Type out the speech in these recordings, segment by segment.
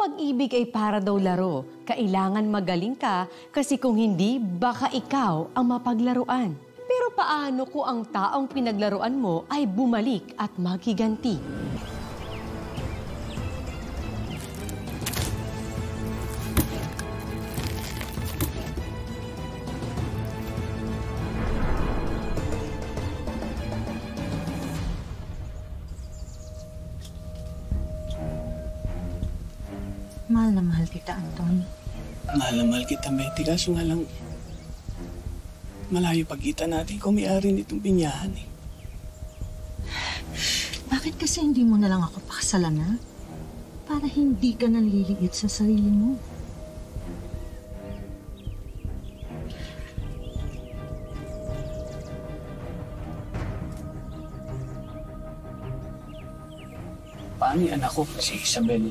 pag-ibig ay para daw laro. Kailangan magaling ka kasi kung hindi, baka ikaw ang mapaglaruan. Pero paano kung ang taong pinaglaruan mo ay bumalik at maghiganti? Mahal na mahal kita, Anton. Mahal na mahal kita, Betty. Kaso nga lang, malayo pagkita natin kung may-ari nitong binyahan eh. Bakit kasi hindi mo na lang ako pakasalan, ha? Para hindi ka naliliit sa sarili mo. Paano yung anak ko, si Isabel?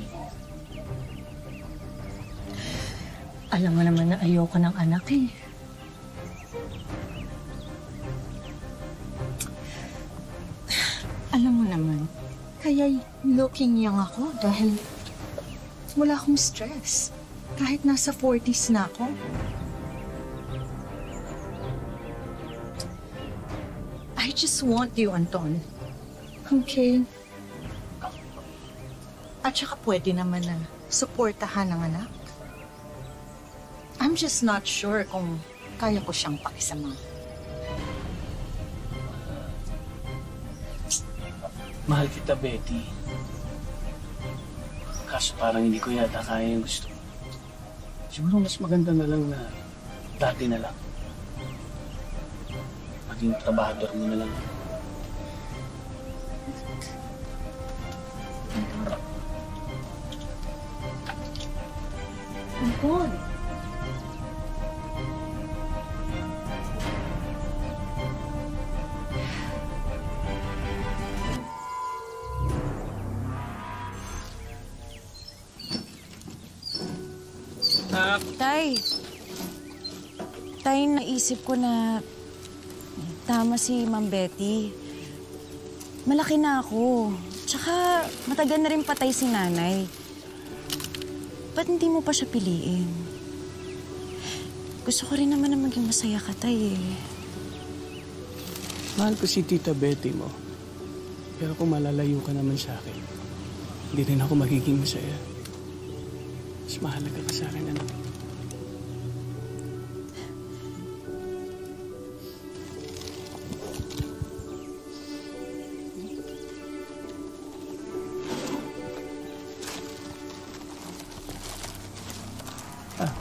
Alam mo naman na ayoko ng anak eh. Alam mo naman, kaya looking young ako dahil wala akong stress. Kahit nasa 40s na ako. I just want you, Anton. Okay? At saka pwede naman na suportahan ng anak. I'm just not sure kung kaya ko siyang pakisama. Mahal kita, Betty. Kaso parang hindi ko yata kaya yung gusto mo. Siguro mas maganda na lang na dati na lang. Maging trabahador mo na lang. Anton! Tay, naisip ko na tama si Ma'am Betty. Malaki na ako. Tsaka matagal na rin patay si nanay. Ba't hindi mo pa siya piliin? Gusto ko rin naman na maging masaya ka, Tay, eh. Mahal ko si Tita Betty mo. Pero kung malalayo ka naman sa akin, hindi rin ako magiging masaya. Mas mahalaga ka sa akin, anak.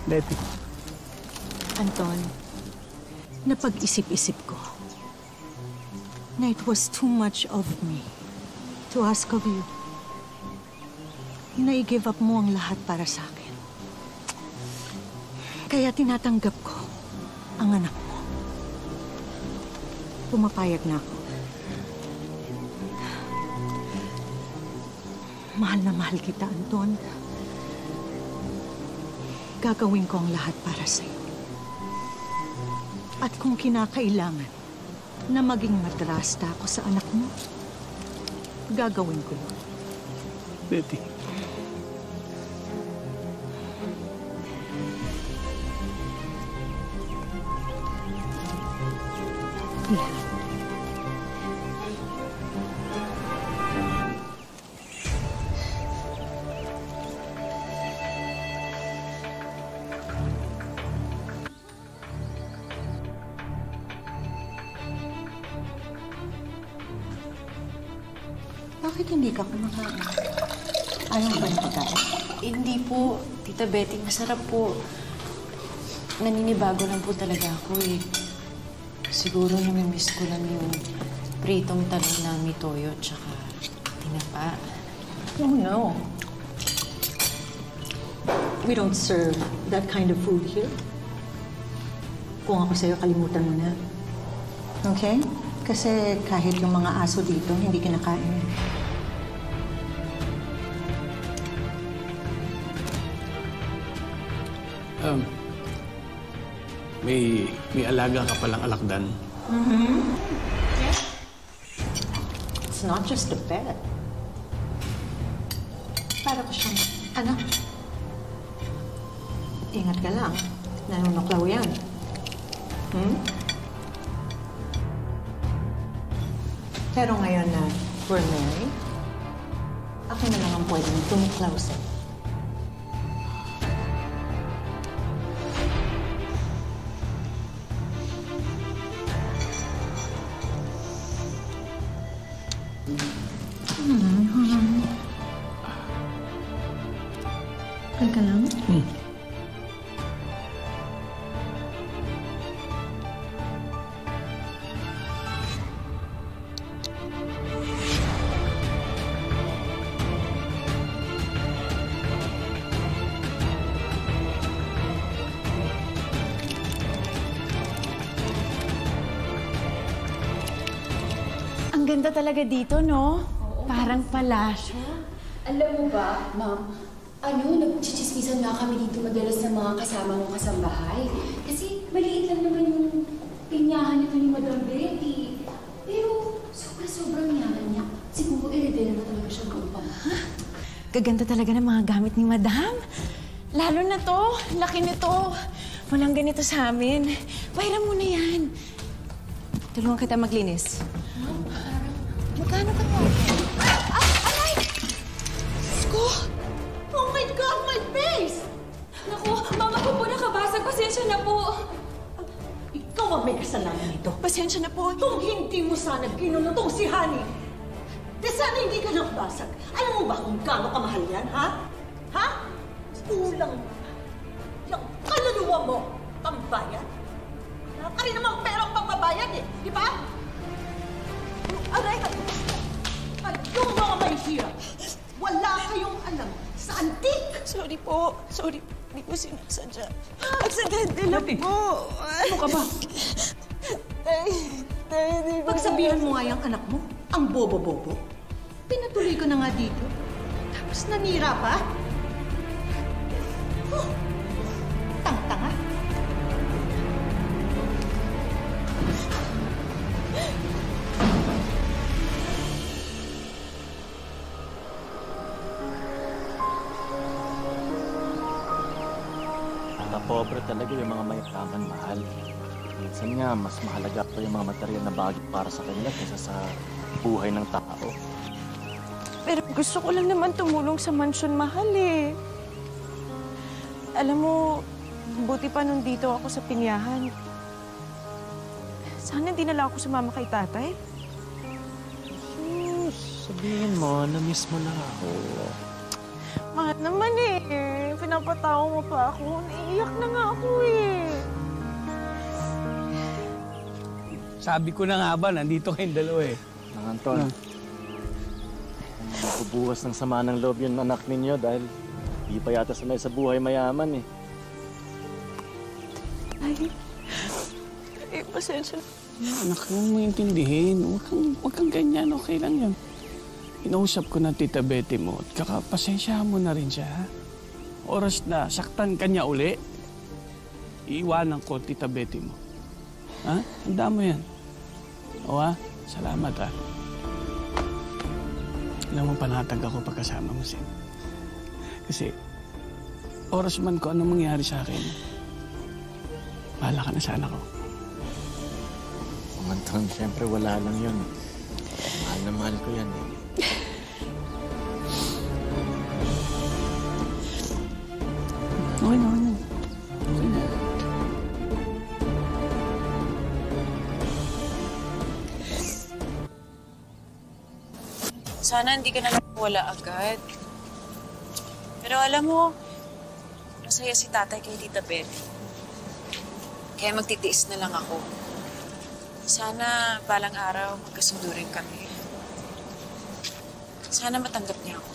Betty. Anton, napag-isip-isip ko na it was too much of me to ask of you na i-give up mo ang lahat para sa akin. Kaya tinatanggap ko ang anak mo. Pumapayag na ako. Mahal na mahal kita, Anton. Gagawin ko ang lahat para sa'yo. At kung kinakailangan na maging madrasta ako sa anak mo, gagawin ko yun. Betty. Yeah. Bakit hindi ka kumakain? Ayaw ba na pagkain? Hindi po, Tita Betty. Masarap po. Naninibago lang po talaga ako, eh. Siguro namimiss ko lang yung pritong talong na may toyo tsaka tinapa. Oh, no. We don't serve that kind of food here. Kung ako sa'yo, kalimutan mo na. Okay? Kasi kahit yung mga aso dito, hindi kinakain. May alaga ka palang alakdan. Mm-hmm. It's not just a pet. Para ko siyang anak. Ingat ka lang. Nanunuklaw yan. Pero ngayon na we're married, ako na lang ang pwedeng tumuklaw sa'yo. Okay ka lang? Ang ganda talaga dito, no? Parang palasyo. Alam mo ba, Ma'am, nagchichismisan nga kami dito madalas ng mga kasama mong kasambahay. Kasi maliit lang naman yung pinyahan nito ni Madam Betty. Pero sobrang yaman niya. Siguro heredera na talaga siya ng upang. Gaganda talaga ng mga gamit ni Madam. Lalo na to, laki nito. Walang ganito sa amin. Pairam mo na yan. Tulungan kita maglinis. Magkano ka mo? Aray! Sko! Oh my God, my face! Naku, Mama ko po nakabasag. Pasensya na po. Ikaw ang may kasalanan nito. Pasensya na po. Kung hindi mo sana ginunutong si Honey, di sana hindi ka nakabasag. Alam mo ba kung gaano kamahal yan, ha? Ha? Kulang yung kaluluwa mo, pambayad. Wala ka rin namang perang pambabayad eh, di ba? Aray! Yung mga may hirap, wala kayong alam sa antik! Sorry po. Sorry. Hindi ko sinasadya. Aksidente lang po. Ano ka ba? Pagsabihan mo nga yung anak mo, ang bobo-bobo. Pinatuloy ko na nga dito. Tapos nanira pa? Tang-tanga. Pobre talaga yung mga mayaman, mahal. Minsan nga, mas mahalaga pa yung mga material na bagay para sa kanila kaysa sa buhay ng tao. Pero gusto ko lang naman tumulong sa mansyon, mahal eh. Alam mo, buti pa nung dito ako sa pinyahan. Sana hindi na lang ako sumama kay tatay. Sus, sabihin mo, na-miss mo na ako. Mahal naman eh. Pinapatawa mo pa ako. Naiiyak na nga ako eh. Sabi ko na nga ba, nandito kayong dalawa eh. Nang Anton, mabubuwas ng sama ng loob yung anak ninyo dahil hindi pa yata sanay sa buhay mayaman eh. Ay, pasensya. Anak, huwag mo intindihin. Huwag kang ganyan, okay lang yun. Inausap ko na Tita Betty mo at kakapasensyahan mo na rin siya, ha? Oras na, saktan ka niya uli. Iiwanan ko, Tita Betty mo. Ha? Handa mo yan. O ha? Salamat, ha? Alam mo, panatag ako pagkasama mo, Sin. Kasi, oras man ko anong mangyari sa akin, bahala ka na sa anak ko. Anton, siyempre wala lang yun. Mahal na mahal ko yan eh. Okay na, okay na. Okay na. Sana hindi ka na wala agad. Pero alam mo, masaya si tatay kay Tita Betty. Kaya magtitiis na lang ako. Sana balang araw magkasundo rin kami. Sana matanggap niya ako.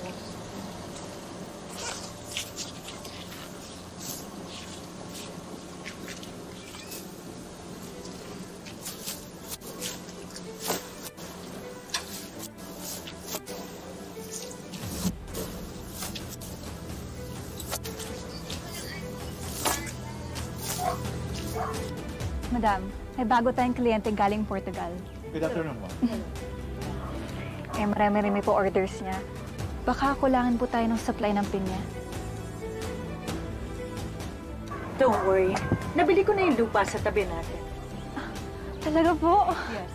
Madam, may bago tayong kliyente galing Portugal. Good afternoon, ma'am. Marami-rami po orders niya. Baka kulangan po tayo ng supply ng pinya. Don't worry. Nabili ko na yung lupa sa tabi natin. Talaga po? Yes.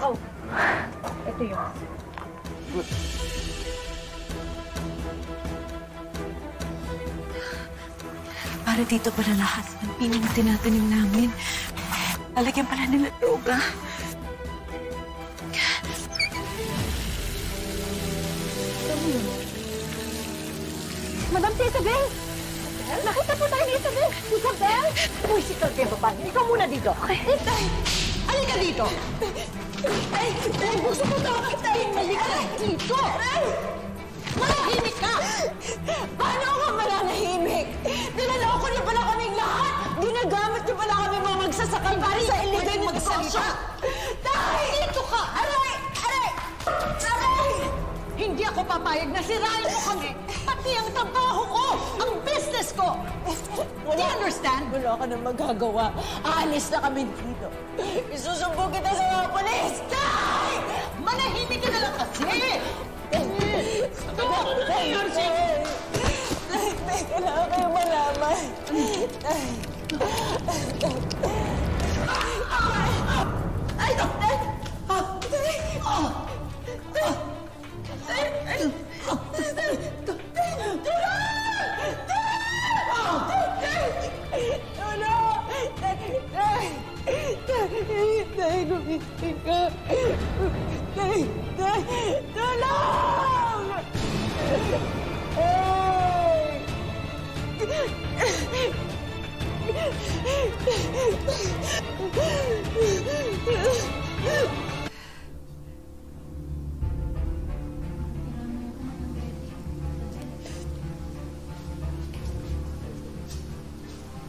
Oh, ito yun. Good. Para dito pala lahat ng pining tinatanim namin. Lalagyan pala nila droga. Madam si Isabel! Nakita po tayo ni Isabel! Isabel! Uy, si Isabel, babae. Ikaw muna dito. Tay! Halika dito! Tay! Tay! Gusto mo to! Tay! Halika dito! Tay! Manahimik ka! Paano ka mananahimik? Nilaloko niyo pala kaming lahat! Ginagamit niyo pala kami mga magsasakal para sa illegal na negosyo! Tay! Dito ka! Aray! Aray! Aray! Hindi ako papayag na sirain mo kami! Pati ang trabaho ko! Ang business ko! Do you understand? Wala ka nang magagawa. Aalis na kami dito. Isusumbong kita sa mga polis! Tay! Manahimik ka na lang kasi! Stop! Kailangan kayo malaman. Ay, doktor!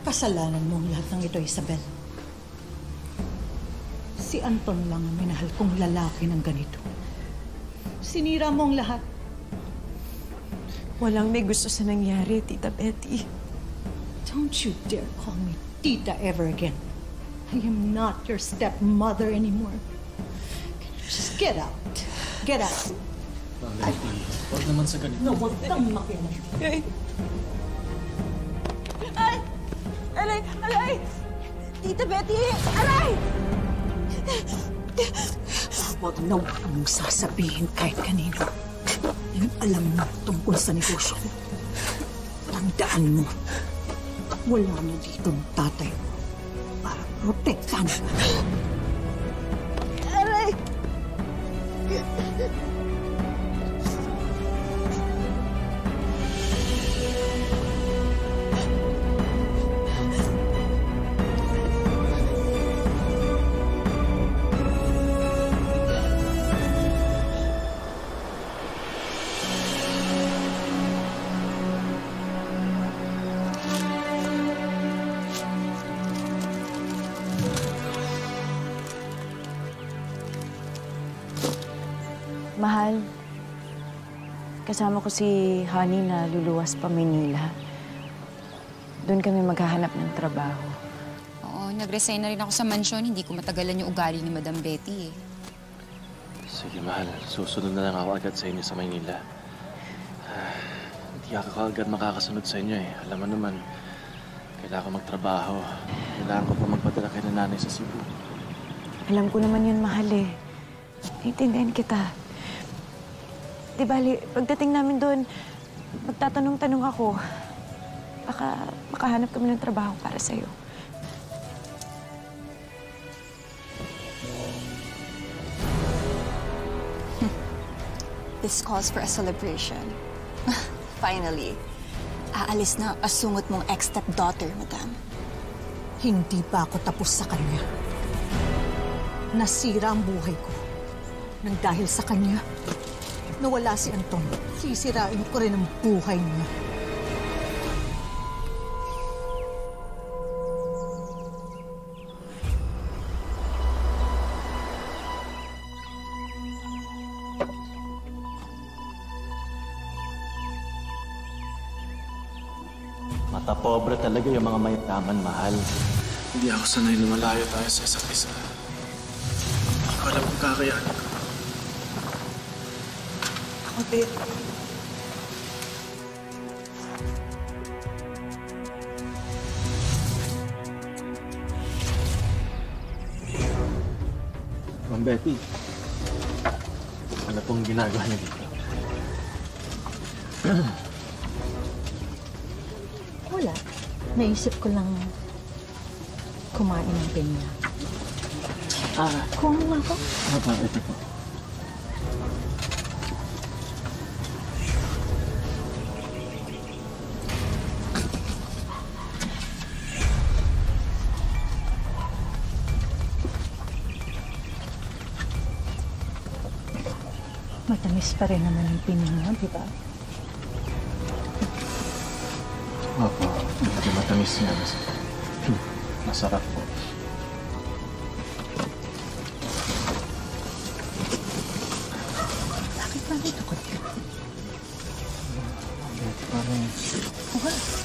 Kasalanan mo ang lahat ng ito, Isabel. Si Anton lang ang minahal kong lalaki ng ganito. Sinira mo ang lahat. Walang may gusto sa nangyari, Tita Betty. Don't you dare call me Tita ever again. I am not your stepmother anymore. Just get out. Get out. Betty, huwag naman sa ganito. No, huwag kang makinig. Ay! Aray! Aray! Tita Betty! Aray! Huwag na huwag mong sasabihin kahit kanino. Yung alam mo tungkol sa negosyo ko. Tandaan mo, wala na dito ang tatay mo para protektahan mo. Aray! Mahal, kasama ko si Honey na luluwas pa Maynila. Doon kami maghahanap ng trabaho. Oo, nag-resign na rin ako sa mansyon. Hindi ko matagalan yung ugali ni Madam Betty eh. Sige, mahal. Susunod na lang ako agad sa inyo sa Maynila. Hindi ako agad makakasunod sa inyo eh. Alam mo naman, kailangan ko magtrabaho. Kailangan ko pa magpadala kay nanay sa Cebu. Alam ko naman yun, mahal eh. Naintindihan kita. Di bali, pagdating namin doon, magtatanong-tanong ako. Baka makahanap kami ng trabaho para sa'yo. This calls for a celebration. Finally, aalis na ang asungot mong ex-stepdaughter, madam. Hindi pa ako tapos sa kanya. Nasira ang buhay ko. Nang dahil sa kanya, nawala si Anton. Sisirain ko rin ang buhay niya. Mata pobre talaga yung mga mayaman, mahal. Hindi ako sanay na malayo tayo sa isa't isa. Hindi ko alam kung kakayanin ko. Bakit? Ma'am Betty, ano pong ginagawa niyo dito? Wala. Naisip ko lang kumain ng pinya. Kuha mo ako. Ito po. Matamis pa rin naman yung pinya mo, di ba? Opo, medyo matamis niya. Masarap po. Bakit ba ito ko?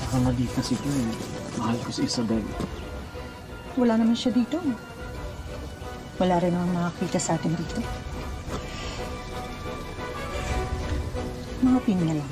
Parang malikas ito eh. Mahal ko si Isabel. Wala naman siya dito. Wala rin naman makakita sa atin dito. Mga pinya lang.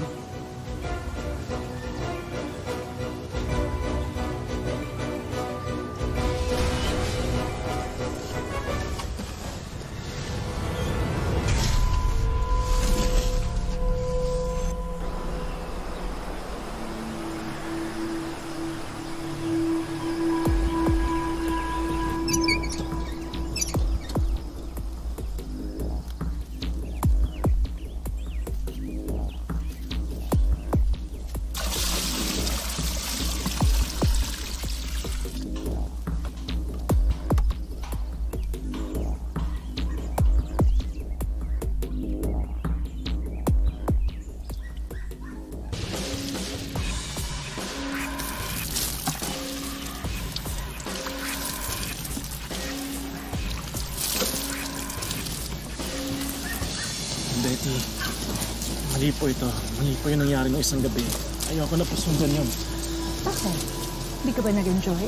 Betty, mali po ito. Mali po yung nangyari noong isang gabi. Ayoko na po sundan yun. Bakit? Hindi ka ba nag-enjoy?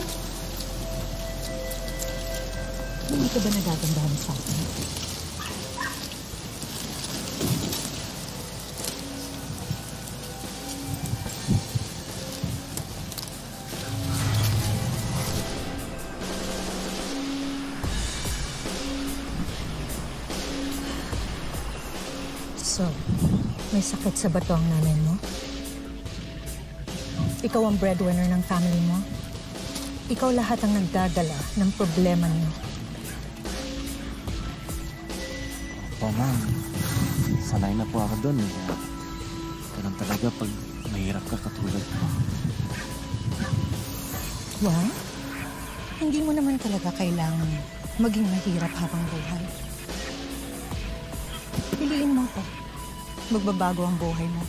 Hindi ka ba nagagandahan sa akin? So, may sakit sa bato ang nanay mo? Ikaw ang breadwinner ng family mo? Ikaw lahat ang nagdadala ng problema niyo. Opo, ma'am. Sanay na po ako doon eh. Ganun talaga pag mahirap ka katulad ko. Well, hindi mo naman talaga kailangan maging mahirap habang buhay. Piliin mo ako. Magbabago ang buhay mo.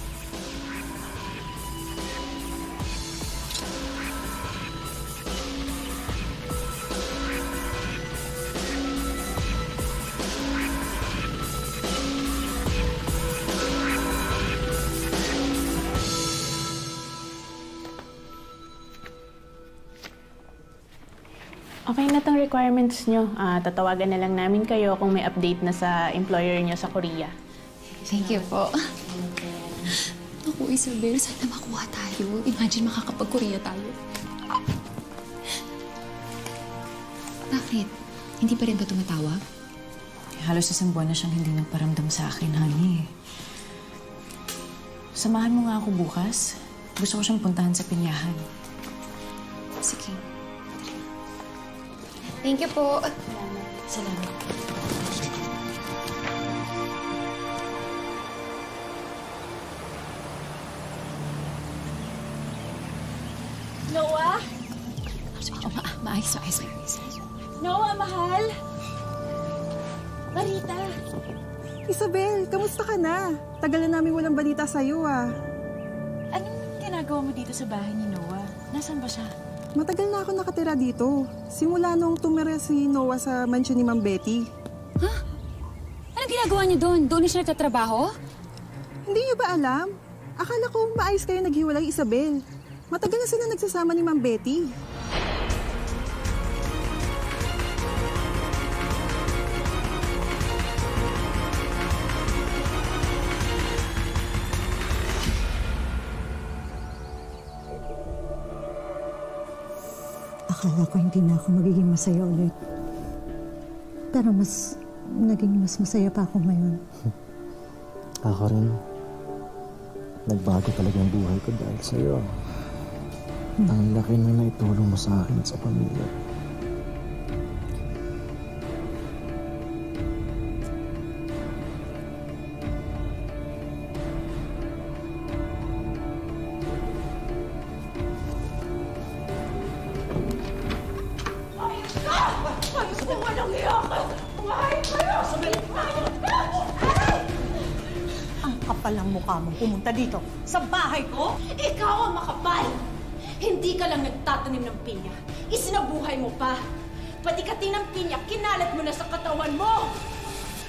Okay na tong requirements nyo. Tatawagan na lang namin kayo kung may update na sa employer nyo sa Korea. Thank you po. Naku, Isabel, sana makuha tayo. Imagine makakapag-Korea tayo. Bakit? Hindi pa rin ba tumatawag? Halos isang buwan na siyang hindi nagparamdam sa akin, honey. Samahan mo nga ako bukas. Gusto ko siyang puntahan sa pinyahan. Sige. Thank you po. Salamat. Noah? Maayos. Noah, mahal? Marita? Isabel, kamusta ka na? Tagal na namin walang balita sa'yo, ah. Anong ginagawa mo dito sa bahay ni Noah? Nasaan ba siya? Matagal na ako nakatira dito. Simula nung tumira si Noah sa mansion ni Ma'am Betty. Ha? Anong ginagawa niyo doon? Doon na siya nagtatrabaho? Hindi niyo ba alam? Akala ko maayos kayo naghiwalay, Isabel. Matagal na sila nagsasama ni Ma'am Betty. Akala ko hindi na ako magiging masaya ulit. Pero naging mas masaya pa ako ngayon. Ako rin. Nagbago talaga ang buhay ko dahil sa'yo. Ang laki na naitulong mo sa akin at sa pamilya. Ang mukha mong pumunta dito sa bahay ko? Ikaw ang makapal! Hindi ka lang nagtatanim ng pinya. Isinabuhay mo pa. Pati kati ng pinya, kinalat mo na sa katawan mo!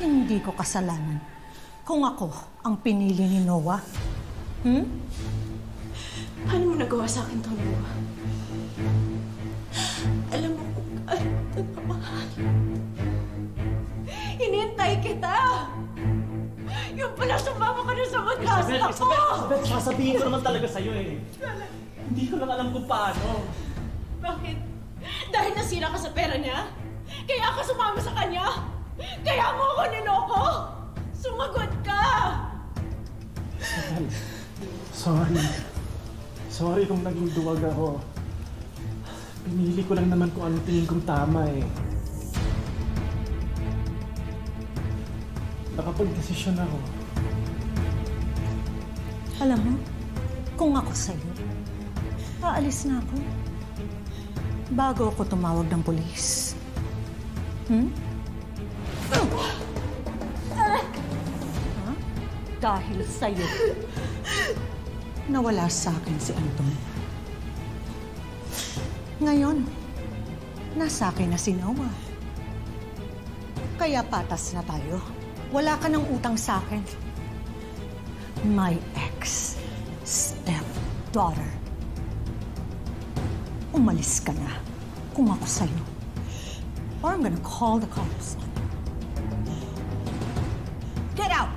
Hindi ko kasalanan kung ako ang pinili ni Noah. Paano mo nagawa sa akin to, Noah? Alam mo kung ano namahal. Hinintay kita! Yung pala sumama ka na sa mag-asta ko! Isabel, sasabihin ko naman talaga sa'yo eh. Hindi ko lang alam kung paano. Bakit? Dahil nasira ka sa pera niya? Kaya ako sumama sa kanya? Kaya mo ako niloko? Sumagot ka! Isabel, sorry. Sorry kung naging duwag ako. Pinili ko lang naman kung ano tingin kong tama eh. Nakapag-desisyon ako. Alam mo, kung ako sa'yo, aalis na ako. Bago ako tumawag ng pulis. Dahil sa'yo, nawala sa akin si Anton. Ngayon, nasa akin na si Noah. Kaya patas na tayo. Wala ka ng utang sa akin. My ex-stepdaughter. Umalis ka na kung ako sa'yo. Or I'm gonna call the cops. Get out!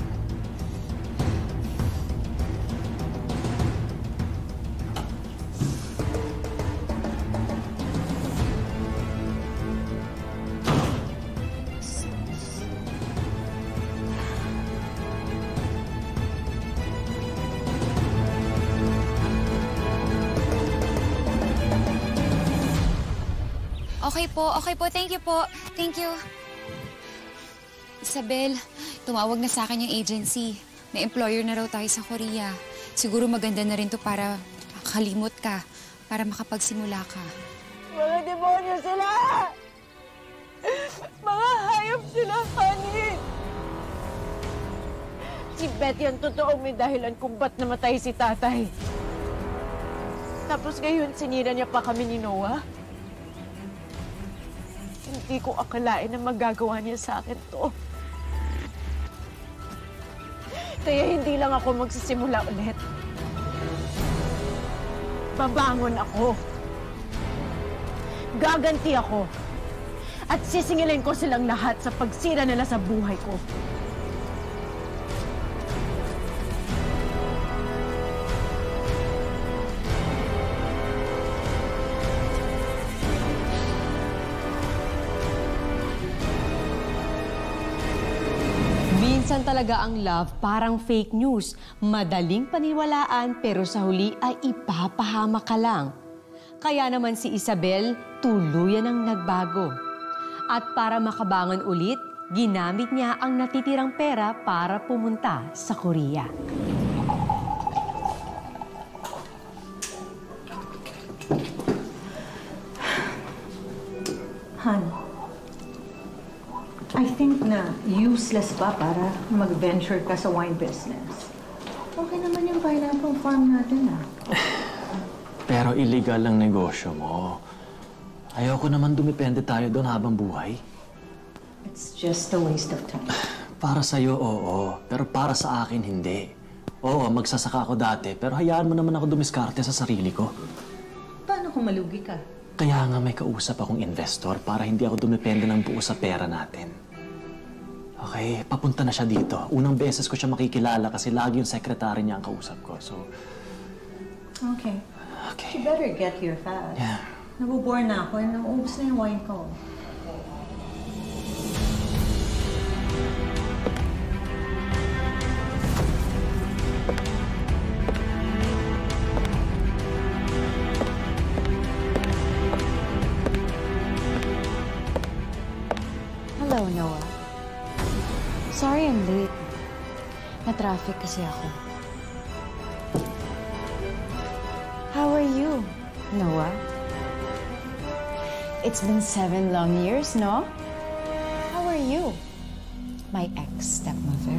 Okay po. Thank you po. Thank you. Isabel, tumawag na sa akin yung agency. May employer na raw tayo sa Korea. Siguro maganda na rin to para makalimot ka, para makapagsimula ka. Mga demonyo sila! Mga hayop sila, honey! Si Betty ang totoong may dahilan kung ba't namatay si tatay. Tapos ngayon, sinira niya pa kami ni Noah. Hindi ko akalain na magagawa niya sa akin to. Kaya hindi lang ako magsisimula ulit. Babangon ako. Gaganti ako. At sisingilin ko silang lahat sa pagsira nila sa buhay ko. Minsan talaga ang love parang fake news. Madaling paniwalaan pero sa huli ay ipapahamak ka lang. Kaya naman si Isabel tuluyan ang nagbago. At para makabangon ulit, ginamit niya ang natitirang pera para pumunta sa Korea. Han, I think na useless pa para mag-venture ka sa wine business. Okay naman yung pineapple farm natin, Pero illegal ang negosyo mo. Ayoko naman dumipende tayo doon habang buhay. It's just a waste of time. Para sa'yo, oo. Pero para sa akin, hindi. Oo, magsasaka ako dati, pero hayaan mo naman ako dumiskarte sa sarili ko. Paano kung malugi ka? Kaya nga may kausap akong investor para hindi ako dumipende ng buo sa pera natin. Okay, papunta na siya dito. Unang beses ko siya makikilala kasi lagi yung sekretary niya ang kausap ko. So, Okay. okay. You better get here fast. Yeah. Nabubore na ako. Nauubos na yung wine ko. Hello, Noah. Sorry I'm late. Na-traffic kasi ako. How are you, Noah? It's been 7 long years, no? How are you, my ex-stepmother?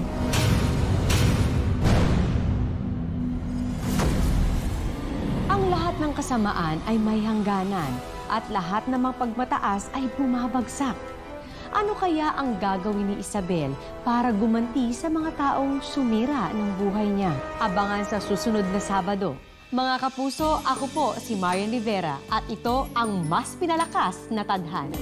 Ang lahat ng kasamaan ay may hangganan at lahat ng mga pagmataas ay bumabagsak. Ano kaya ang gagawin ni Isabel para gumanti sa mga taong sumira ng buhay niya? Abangan sa susunod na Sabado. Mga kapuso, ako po si Marian Rivera at ito ang Mas Pinalakas na Tadhana.